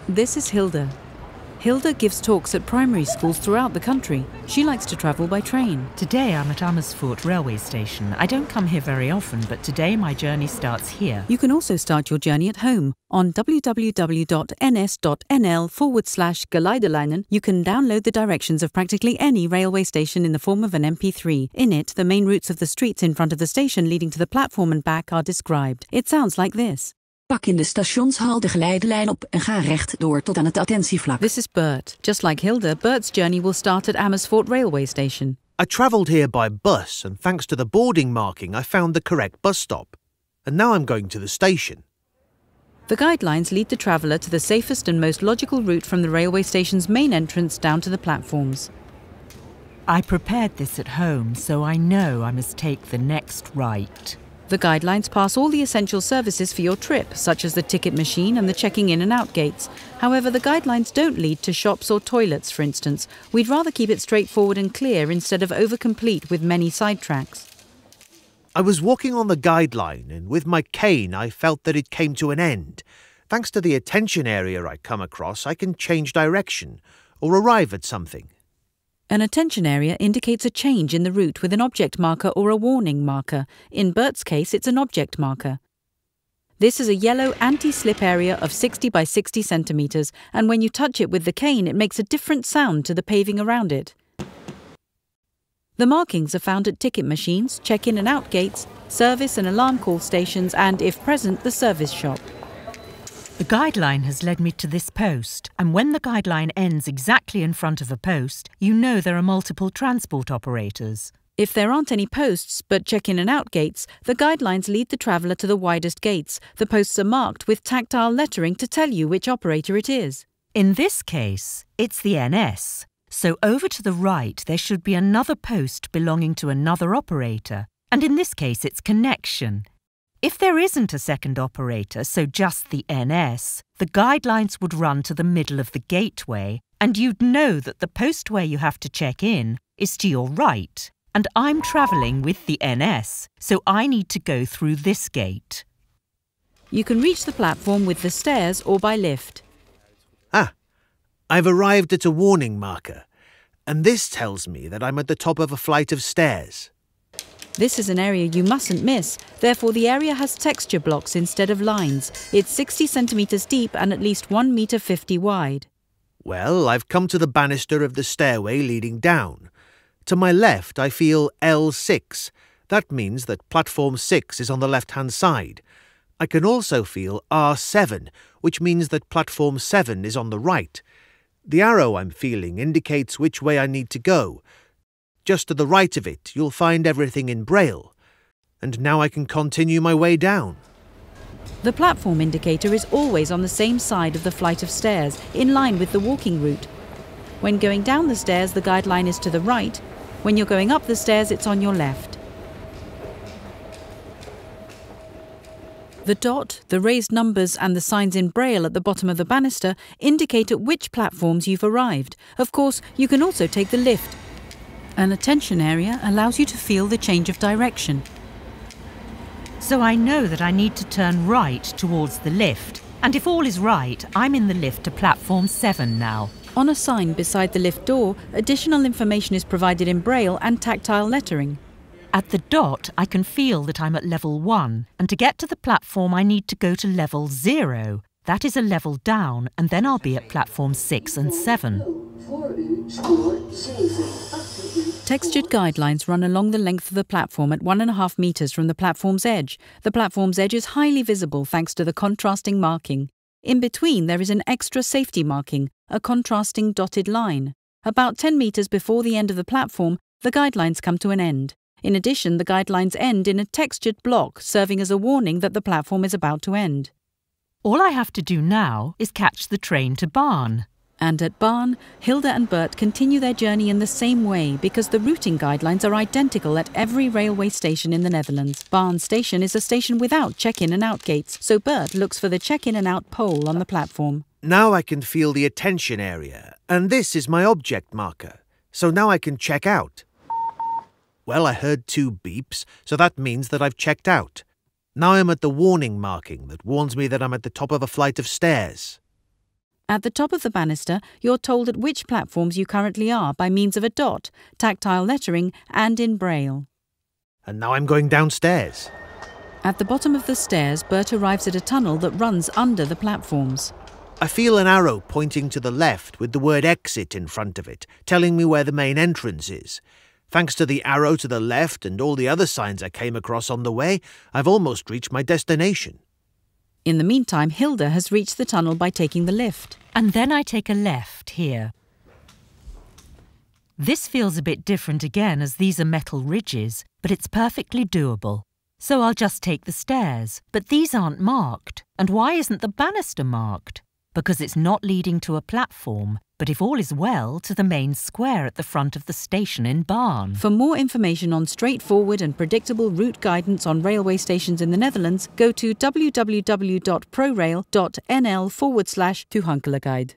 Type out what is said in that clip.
This is Hilda. Hilda gives talks at primary schools throughout the country. She likes to travel by train. Today I'm at Amersfoort railway station. I don't come here very often, but today my journey starts here. You can also start your journey at home. On www.ns.nl/Geleidelinen, you can download the directions of practically any railway station in the form of an MP3. In it, the main routes of the streets in front of the station leading to the platform and back are described. It sounds like this. Pak in de stationshal de geleidelijn op en ga rechtdoor tot aan het attentievlak. This is Bert. Just like Hilda, Bert's journey will start at Amersfoort railway station. I travelled here by bus, and thanks to the boarding marking I found the correct bus stop. And now I'm going to the station. The guidelines lead the traveller to the safest and most logical route from the railway station's main entrance down to the platforms. I prepared this at home, so I know I must take the next right. The guidelines pass all the essential services for your trip, such as the ticket machine and the checking in and out gates. However, the guidelines don't lead to shops or toilets, for instance. We'd rather keep it straightforward and clear instead of over-complete with many sidetracks. I was walking on the guideline, and with my cane I felt that it came to an end. Thanks to the attention area I come across, I can change direction or arrive at something. An attention area indicates a change in the route with an object marker or a warning marker. In Bert's case, it's an object marker. This is a yellow anti-slip area of 60 by 60 centimetres, and when you touch it with the cane, it makes a different sound to the paving around it. The markings are found at ticket machines, check-in and out gates, service and alarm call stations, and, if present, the service shop. The guideline has led me to this post, and when the guideline ends exactly in front of a post, you know there are multiple transport operators. If there aren't any posts but check-in and out gates, the guidelines lead the traveller to the widest gates. The posts are marked with tactile lettering to tell you which operator it is. In this case, it's the NS. So over to the right there should be another post belonging to another operator, and in this case it's connection. If there isn't a second operator, so just the NS, the guidelines would run to the middle of the gateway, and you'd know that the post where you have to check in is to your right. And I'm travelling with the NS, so I need to go through this gate. You can reach the platform with the stairs or by lift. Ah, I've arrived at a warning marker, and this tells me that I'm at the top of a flight of stairs. This is an area you mustn't miss, therefore the area has texture blocks instead of lines. It's 60 centimetres deep and at least 1 metre 50 wide. Well, I've come to the banister of the stairway leading down. To my left I feel L6. That means that platform 6 is on the left-hand side. I can also feel R7, which means that platform 7 is on the right. The arrow I'm feeling indicates which way I need to go. Just to the right of it, you'll find everything in Braille. And now I can continue my way down. The platform indicator is always on the same side of the flight of stairs, in line with the walking route. When going down the stairs, the guideline is to the right. When you're going up the stairs, it's on your left. The dot, the raised numbers and the signs in Braille at the bottom of the banister indicate at which platforms you've arrived. Of course, you can also take the lift. An attention area allows you to feel the change of direction. So I know that I need to turn right towards the lift. And if all is right, I'm in the lift to platform 7 now. On a sign beside the lift door, additional information is provided in Braille and tactile lettering. At the dot, I can feel that I'm at level 1, and to get to the platform I need to go to level 0. That is a level down, and then I'll be at platform 6 and 7. Textured guidelines run along the length of the platform at 1.5 metres from the platform's edge. The platform's edge is highly visible thanks to the contrasting marking. In between there is an extra safety marking, a contrasting dotted line. About 10 metres before the end of the platform, the guidelines come to an end. In addition, the guidelines end in a textured block, serving as a warning that the platform is about to end. All I have to do now is catch the train to Barn. And at Barn, Hilda and Bert continue their journey in the same way because the routing guidelines are identical at every railway station in the Netherlands. Barn station is a station without check-in and out gates, so Bert looks for the check-in and out pole on the platform. Now I can feel the attention area, and this is my object marker, so now I can check out. Well, I heard 2 beeps, so that means that I've checked out. Now I'm at the warning marking that warns me that I'm at the top of a flight of stairs. At the top of the banister, you're told at which platforms you currently are by means of a dot, tactile lettering, and in Braille. And now I'm going downstairs. At the bottom of the stairs, Bert arrives at a tunnel that runs under the platforms. I feel an arrow pointing to the left with the word exit in front of it, telling me where the main entrance is. Thanks to the arrow to the left and all the other signs I came across on the way, I've almost reached my destination. In the meantime, Hilda has reached the tunnel by taking the lift. And then I take a left here. This feels a bit different again as these are metal ridges, but it's perfectly doable. So I'll just take the stairs. But these aren't marked. And why isn't the banister marked? Because it's not leading to a platform, but if all is well, to the main square at the front of the station in Barn. For more information on straightforward and predictable route guidance on railway stations in the Netherlands, go to www.prorail.nl/toegankelijkheid.